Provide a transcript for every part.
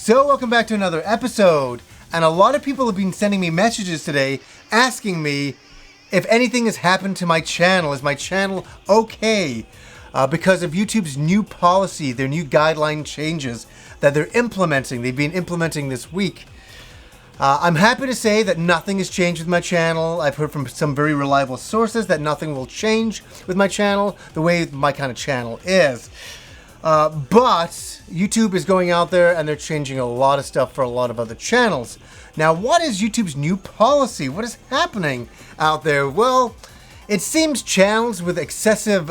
So welcome back to another episode, and a lot of people have been sending me messages today asking me if anything has happened to my channel. Is my channel okay? Because of YouTube's new policy, their new guideline changes that they're implementing. They've been implementing this week. I'm happy to say that nothing has changed with my channel. I've heard from some very reliable sources that nothing will change with my channel, the way my kind of channel is. But YouTube is going out there and they're changing a lot of stuff for a lot of other channels. Now, what is YouTube's new policy? What is happening out there? Well, it seems channels with excessive,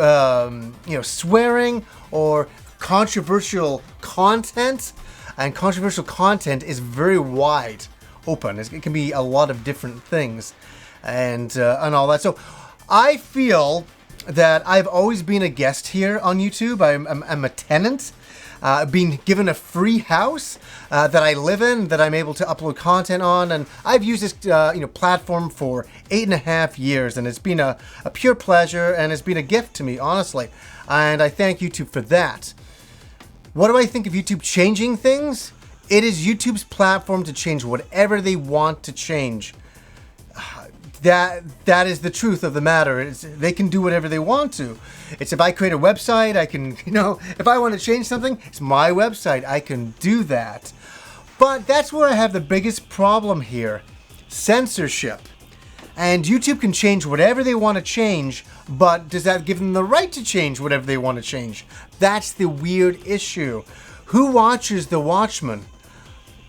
swearing or controversial content, and controversial content is very wide open. It can be a lot of different things, and all that. So, I feel that I've always been a guest here on YouTube. I'm a tenant, being given a free house that I live in, that I'm able to upload content on, and I've used this platform for 8.5 years, and it's been a pure pleasure, and it's been a gift to me, honestly, and I thank YouTube for that. What do I think of YouTube changing things? It is YouTube's platform to change whatever they want to change. That is the truth of the matter. They can do whatever they want to. It's if I create a website, I can, if I want to change something, it's my website. I can do that. But that's where I have the biggest problem here. Censorship. And YouTube can change whatever they want to change, but does that give them the right to change whatever they want to change? That's the weird issue. Who watches The Watchmen?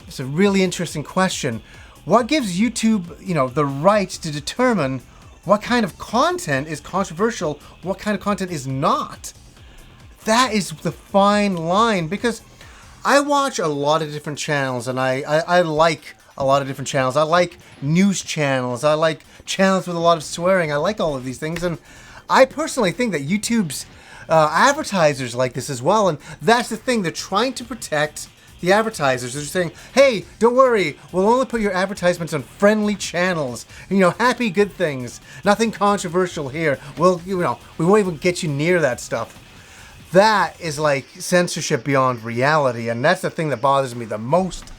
It's a really interesting question. What gives YouTube, the right to determine what kind of content is controversial, what kind of content is not? That is the fine line, because I watch a lot of different channels, and I like a lot of different channels. I like news channels. I like channels with a lot of swearing. I like all of these things, and I personally think that YouTube's advertisers like this as well, and that's the thing. They're trying to protect the advertisers. Are saying, hey, don't worry, we'll only put your advertisements on friendly channels, happy, good things, nothing controversial here. We won't even get you near that stuff. That is like censorship beyond reality, and that's the thing that bothers me the most.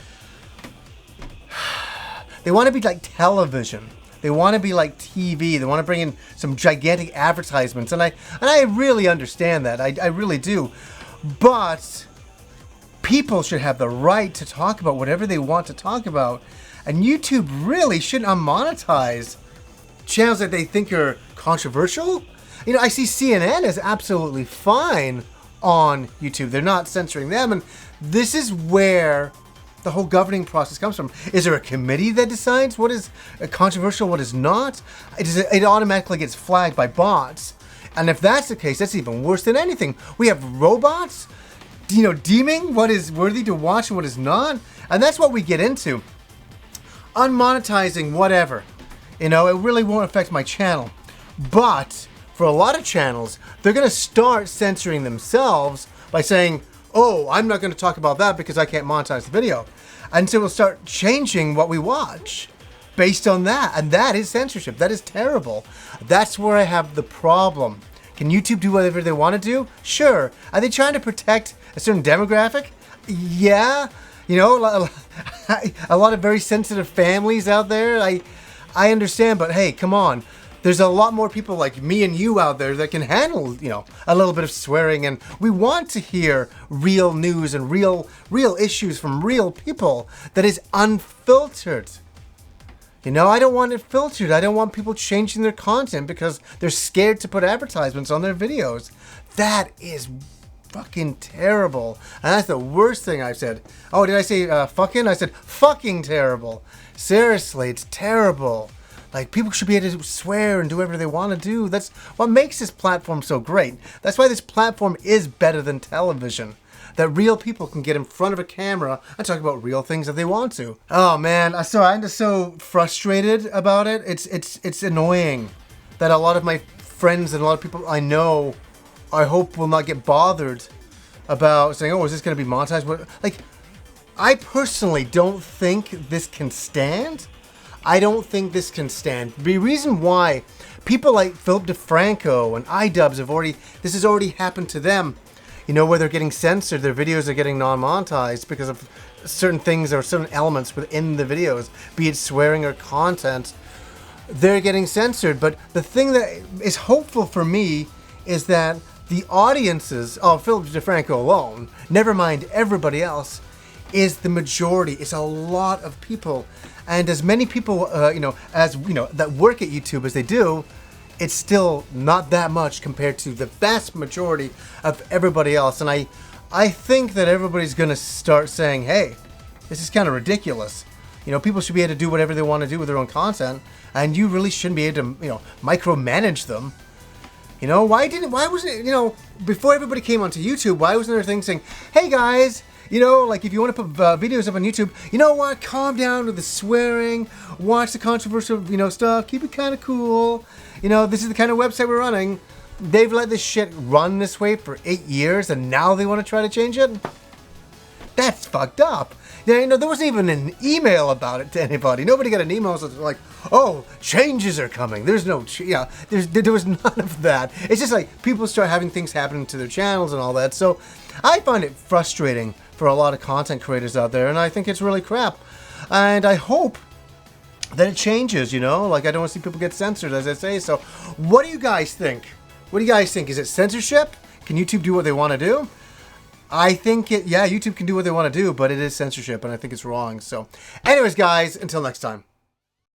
They want to be like television. They want to be like TV. They want to bring in some gigantic advertisements, and I really understand that. I really do. But people should have the right to talk about whatever they want to talk about. And YouTube really shouldn't monetize channels that they think are controversial. I see CNN is absolutely fine on YouTube. They're not censoring them. And this is where the whole governing process comes from. Is there a committee that decides what is controversial, what is not? It automatically gets flagged by bots. And if that's the case, that's even worse than anything. We have robots deeming what is worthy to watch and what is not. And that's what we get into. Unmonetizing whatever. It really won't affect my channel. But for a lot of channels, they're going to start censoring themselves by saying, oh, I'm not going to talk about that because I can't monetize the video. And so we'll start changing what we watch based on that. And that is censorship. That is terrible. That's where I have the problem. Can YouTube do whatever they want to do? Sure. Are they trying to protect a certain demographic? Yeah. A lot of very sensitive families out there. I understand, but hey, come on. There's a lot more people like me and you out there that can handle, a little bit of swearing, and we want to hear real news and real issues from real people that is unfiltered. I don't want it filtered. I don't want people changing their content because they're scared to put advertisements on their videos. That is fucking terrible. And that's the worst thing I've said. Oh, did I say fucking? I said fucking terrible. Seriously, it's terrible. Like, people should be able to swear and do whatever they want to do. That's what makes this platform so great. That's why this platform is better than television. That real people can get in front of a camera and talk about real things that they want to. Oh man, I'm just so frustrated about it. It's annoying that a lot of my friends and a lot of people I know, I hope, will not get bothered about saying, oh, is this going to be monetized? Like, I personally don't think this can stand. I don't think this can stand. The reason why people like Philip DeFranco and iDubbbz this has already happened to them. where they're getting censored, their videos are getting non-monetized because of certain things or certain elements within the videos, be it swearing or content, they're getting censored. But the thing that is hopeful for me is that the audiences, Philip DeFranco alone, never mind everybody else, is the majority. It's a lot of people. And as many people, that work at YouTube as they do, it's still not that much compared to the vast majority of everybody else. And I think that everybody's going to start saying, hey, this is kind of ridiculous. People should be able to do whatever they want to do with their own content, and you really shouldn't be able to, micromanage them. Why wasn't it, before everybody came onto YouTube, why wasn't there a thing saying, hey guys, if you want to put videos up on YouTube, you know what, calm down with the swearing, watch the controversial, stuff, keep it kind of cool. This is the kind of website we're running. They've let this shit run this way for 8 years, and now they want to try to change it? That's fucked up. There wasn't even an email about it to anybody. Nobody got an email so like, oh, changes are coming. There's no, there was none of that. It's just like people start having things happening to their channels and all that. So I find it frustrating for a lot of content creators out there, and I think it's really crap. And I hope that it changes, I don't want to see people get censored, as I say. So what do you guys think? What do you guys think? Is it censorship? Can YouTube do what they want to do? I think YouTube can do what they want to do, but it is censorship, and I think it's wrong. So anyways, guys, until next time.